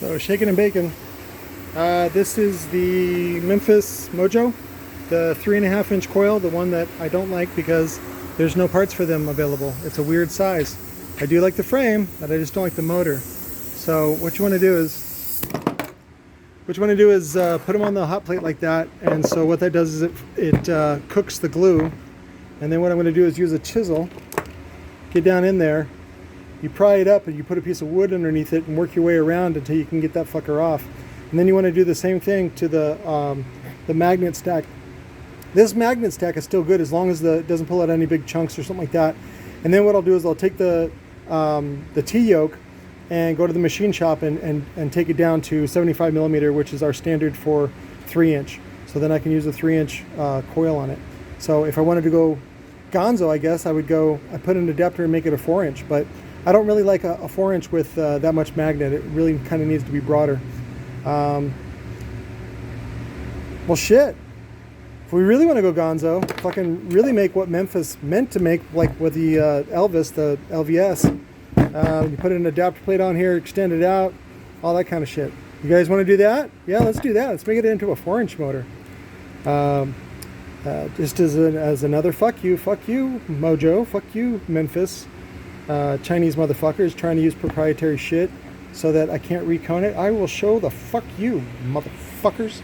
So shaking and baking. This is the Memphis MoJo, the 3.5 inch coil, the one that I don't like because there's no parts for them available. It's a weird size. I do like the frame, but I just don't like the motor. So what you want to do is put them on the hot plate like that, and so what that does is it cooks the glue, and then what I'm going to do is use a chisel, get down in there, you pry it up and you put a piece of wood underneath it and work your way around until you can get that fucker off. And then you want to do the same thing to the magnet stack. This magnet stack is still good as long as it doesn't pull out any big chunks or something like that. And then what I'll do is I'll take the T-yoke and go to the machine shop and take it down to 75 millimeter, which is our standard for 3 inch. So then I can use a 3 inch coil on it. So if I wanted to go GONZO, I guess I put an adapter and make it a 4 inch, but I don't really like a 4 inch with that much magnet. It really kind of needs to be broader. Well, shit. If we really want to go GONZO, fucking really make what Memphis meant to make, like with the Elvis, the LVS. You put an adapter plate on here, extend it out, all that kind of shit. You guys want to do that? Yeah, let's do that. Let's make it into a 4 inch motor. Just as another fuck you, Mojo, fuck you, Memphis. Chinese motherfuckers trying to use proprietary shit so that I can't recone it. I will show the fuck you, motherfuckers.